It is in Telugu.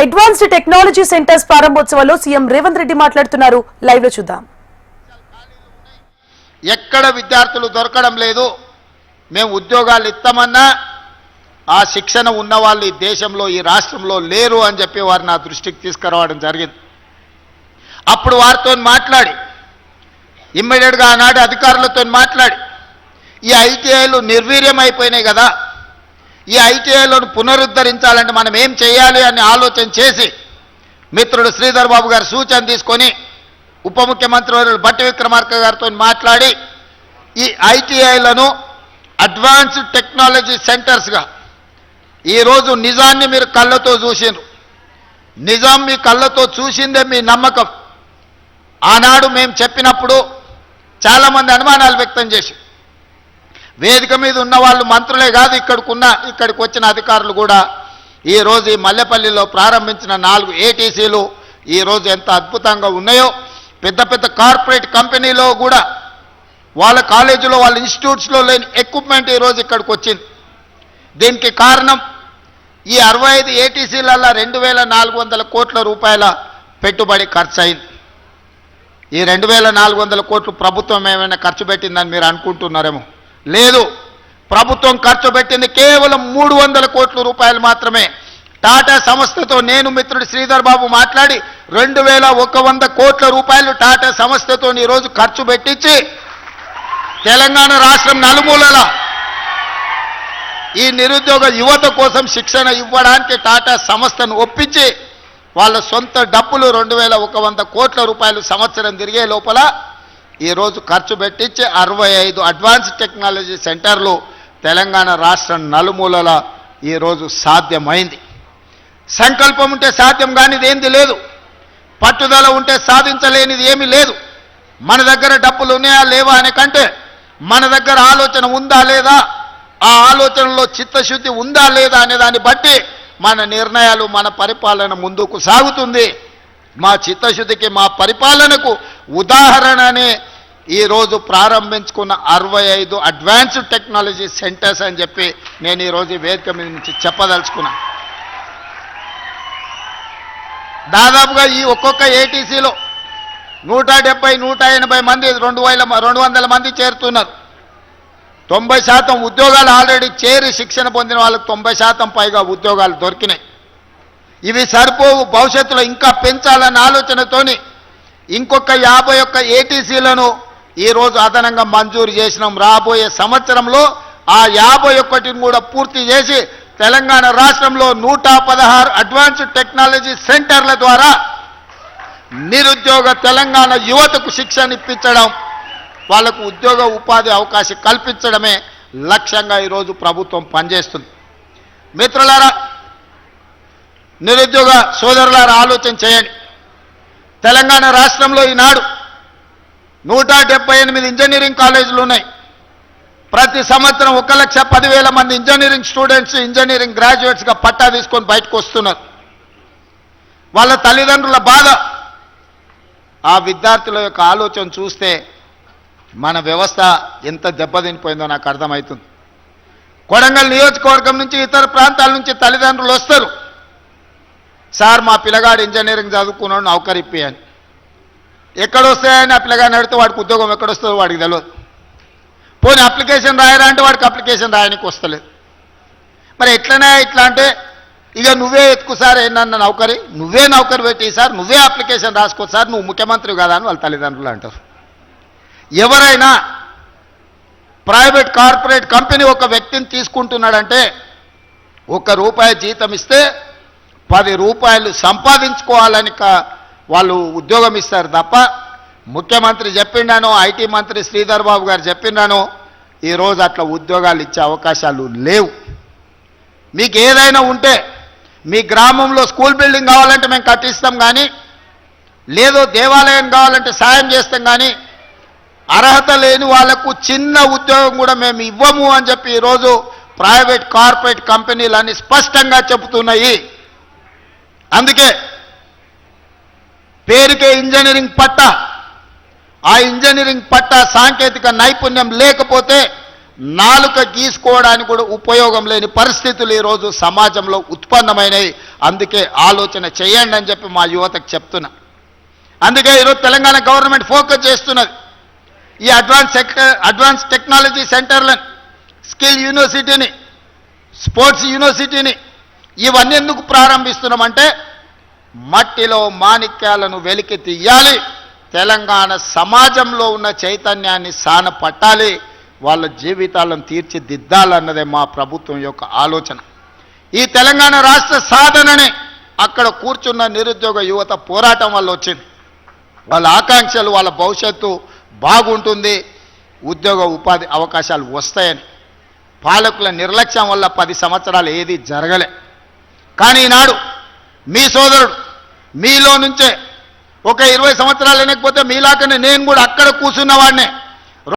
అడ్వాన్స్డ్ టెక్నాలజీ సెంటర్స్ ప్రారంభోత్సవాల్లో సీఎం రేవంత్ రెడ్డి మాట్లాడుతున్నారు. లైవ్ లో చూద్దాం. ఎక్కడ విద్యార్థులు దొరకడం లేదు, మేము ఉద్యోగాలు ఇస్తామన్నా ఆ శిక్షణ ఉన్న వాళ్ళు ఈ దేశంలో ఈ రాష్ట్రంలో లేరు అని చెప్పి వారు నా దృష్టికి తీసుకురావడం జరిగింది. అప్పుడు వారితో మాట్లాడి ఇమ్మీడియట్గా ఆనాడు అధికారులతో మాట్లాడి ఈ ఐటీఐలు నిర్వీర్యం అయిపోయినాయి కదా, ఈ ఐటీఐలను పునరుద్ధరించాలంటే మనం ఏం చేయాలి అని ఆలోచన చేసి మిత్రుడు శ్రీధర్ బాబు గారు సూచన తీసుకొని ఉప ముఖ్యమంత్రి బట్టి విక్రమార్క గారితో మాట్లాడి ఈ ఐటీఐలను అడ్వాన్స్డ్ టెక్నాలజీ సెంటర్స్గా ఈరోజు నిజాన్ని మీరు కళ్ళతో చూసిండ్రు. నిజాం మీ కళ్ళతో చూసిందే మీ నమ్మకం. ఆనాడు మేము చెప్పినప్పుడు చాలామంది అనుమానాలు వ్యక్తం చేసి వేదిక మీద ఉన్న వాళ్ళు మంత్రులే కాదు, ఇక్కడికి వచ్చిన అధికారులు కూడా ఈరోజు ఈ మల్లెపల్లిలో ప్రారంభించిన 4 ఏటీసీలు ఈరోజు ఎంత అద్భుతంగా ఉన్నాయో, పెద్ద పెద్ద కార్పొరేట్ కంపెనీలో కూడా వాళ్ళ కాలేజీలో వాళ్ళ ఇన్స్టిట్యూట్స్లో లేని ఎక్విప్మెంట్ ఈరోజు ఇక్కడికి వచ్చింది. దీనికి కారణం ఈ 65 ఏటీసీలలో 2400 కోట్ల రూపాయల పెట్టుబడి ఖర్చు అయింది. ఈ 2400 కోట్లు ప్రభుత్వం ఏమైనా ఖర్చు పెట్టిందని మీరు అనుకుంటున్నారేమో. లేదు, ప్రభుత్వం ఖర్చు పెట్టింది కేవలం 300 కోట్ల రూపాయలు మాత్రమే. టాటా సంస్థతో నేను మిత్రుడు శ్రీధర్ బాబు మాట్లాడి 2100 కోట్ల రూపాయలు టాటా సంస్థతో ఈరోజు ఖర్చు పెట్టించి తెలంగాణ రాష్ట్రం నలుమూలల ఈ నిరుద్యోగ యువత కోసం శిక్షణ ఇవ్వడానికి టాటా సంస్థను ఒప్పించి వాళ్ళ సొంత డబ్బులు 2100 కోట్ల రూపాయలు సంవత్సరం తిరిగే లోపల ఈరోజు ఖర్చు పెట్టించి 65 అడ్వాన్స్డ్ టెక్నాలజీ సెంటర్లు తెలంగాణ రాష్ట్రం నలుమూలల ఈరోజు సాధ్యమైంది. సంకల్పం ఉంటే సాధ్యం కానిది ఏంది లేదు, పట్టుదల ఉంటే సాధించలేనిది ఏమీ లేదు. మన దగ్గర డబ్బులు ఉన్నాయా లేవా అనే కంటే మన దగ్గర ఆలోచన ఉందా లేదా, ఆ ఆలోచనలో చిత్తశుద్ధి ఉందా లేదా అనే దాన్ని బట్టి మన నిర్ణయాలు మన పరిపాలన ముందుకు సాగుతుంది. మా చిత్తశుద్ధికి మా పరిపాలనకు ఉదాహరణనే ఈరోజు ప్రారంభించుకున్న 65 అడ్వాన్స్డ్ టెక్నాలజీ సెంటర్స్ అని చెప్పి నేను ఈరోజు వేదిక మీద నుంచి చెప్పదలుచుకున్నాను. దాదాపుగా ఈ ఒక్కొక్క ఏటీసీలో 170-180 మంది 200 మంది చేరుతున్నారు. 90% ఉద్యోగాలు ఆల్రెడీ చేరి శిక్షణ పొందిన వాళ్ళకు 90% పైగా ఉద్యోగాలు దొరికినాయి. ఇవి సరిపోవు, భవిష్యత్తులో ఇంకా పెంచాలన్న ఆలోచనతోని ఇంకొక 51 ఏటీసీలను ఈరోజు అదనంగా మంజూరు చేసినాం. రాబోయే సంవత్సరంలో ఆ 51ని కూడా పూర్తి చేసి తెలంగాణ రాష్ట్రంలో 116 అడ్వాన్స్డ్ టెక్నాలజీ సెంటర్ల ద్వారా నిరుద్యోగ తెలంగాణ యువతకు శిక్షణ ఇప్పించడం, వాళ్లకు ఉద్యోగ ఉపాధి అవకాశం కల్పించడమే లక్ష్యంగా ఈరోజు ప్రభుత్వం పనిచేస్తుంది. మిత్రులారా, నిరుద్యోగ సోదరులారా, ఆలోచన చేయండి. తెలంగాణ రాష్ట్రంలో ఈనాడు 178 ఇంజనీరింగ్ కాలేజీలు ఉన్నాయి. ప్రతి సంవత్సరం 1,10,000 మంది ఇంజనీరింగ్ స్టూడెంట్స్, ఇంజనీరింగ్ గ్రాడ్యుయేట్స్గా పట్టా తీసుకొని బయటకు వస్తున్నారు. వాళ్ళ తల్లిదండ్రుల బాధ, ఆ విద్యార్థుల యొక్క ఆలోచన చూస్తే మన వ్యవస్థ ఎంత దెబ్బతినిపోయిందో నాకు అర్థమవుతుంది. కొడంగల్ నియోజకవర్గం నుంచి ఇతర ప్రాంతాల నుంచి తల్లిదండ్రులు వస్తారు. సార్, మా పిల్లగాడు ఇంజనీరింగ్ చదువుకున్నాడు, నౌకరీ ఇప్పియని. ఎక్కడొస్తాయని ఆ పిల్లగాడిని అడిగితే వాడికి ఉద్యోగం ఎక్కడొస్తుందో వాడికి తెలియదు. పోనీ అప్లికేషన్ రాయరా అంటే వాడికి అప్లికేషన్ రాయడానికి వస్తలేదు. మరి ఎట్లనే ఇట్లా అంటే ఇక నువ్వే ఎత్తుకు సార్, ఏంటన్న నౌకరీ, నువ్వే నౌకరీ పెట్టి సార్, నువ్వే అప్లికేషన్ రాసుకో సార్, నువ్వు ముఖ్యమంత్రి కదా అని వాళ్ళ తల్లిదండ్రులు అంటారు. ఎవరైనా ప్రైవేట్ కార్పొరేట్ కంపెనీ ఒక వ్యక్తిని తీసుకుంటున్నాడంటే ₹1 జీతం ఇస్తే 10 రూపాయలు సంపాదించుకోవాలని వాళ్ళు ఉద్యోగం ఇస్తారు తప్ప ముఖ్యమంత్రి చెప్పిండానో, ఐటీ మంత్రి శ్రీధర్ బాబు గారు చెప్పిండానో ఈరోజు అట్లా ఉద్యోగాలు ఇచ్చే అవకాశాలు లేవు. మీకు ఏదైనా ఉంటే మీ గ్రామంలో స్కూల్ బిల్డింగ్ కావాలంటే మేము కట్టిస్తాం కానీ, లేదో దేవాలయం కావాలంటే సాయం చేస్తాం కానీ, అర్హత లేని వాళ్లకు చిన్న ఉద్యోగం కూడా మేము ఇవ్వము అని చెప్పి ఈరోజు ప్రైవేట్ కార్పొరేట్ కంపెనీలన్నీ స్పష్టంగా చెబుతున్నాయి. అందుకే పేరుకే ఇంజనీరింగ్ పట్టా, ఆ ఇంజనీరింగ్ పట్టా సాంకేతిక నైపుణ్యం లేకపోతే నాలుక గీసుకోవడానికి కూడా ఉపయోగం లేని పరిస్థితులు ఈరోజు సమాజంలో ఉత్పన్నమైనవి. అందుకే ఆలోచన చేయండి అని చెప్పి మా యువతకు చెప్తున్నా. అందుకే ఈరోజు తెలంగాణ గవర్నమెంట్ ఫోకస్ చేస్తున్నది ఈ అడ్వాన్స్ టెక్నాలజీ సెంటర్లను, స్కిల్ యూనివర్సిటీని, స్పోర్ట్స్ యూనివర్సిటీని. ఇవన్నీ ఎందుకు ప్రారంభిస్తున్నామంటే మట్టిలో మాణిక్యాలను వెలికి తీయాలి, తెలంగాణ సమాజంలో ఉన్న చైతన్యాన్ని సానపట్టాలి, వాళ్ళ జీవితాలను తీర్చిదిద్దాలన్నదే మా ప్రభుత్వం యొక్క ఆలోచన. ఈ తెలంగాణ రాష్ట్ర సాధననే అక్కడ కూర్చున్న నిరుద్యోగ యువత పోరాటం వల్ల వచ్చింది. వాళ్ళ ఆకాంక్షలు, వాళ్ళ భవిష్యత్తు బాగుంటుంది, ఉద్యోగ ఉపాధి అవకాశాలు వస్తాయని. పాలకుల నిర్లక్ష్యం వల్ల 10 సంవత్సరాలు ఏది జరగలే. కానీ ఈనాడు మీ సోదరుడు మీలో నుంచే ఒక 20 సంవత్సరాలు వెనకపోతే మీలాకనే నేను కూడా అక్కడ కూర్చున్నవాడినే.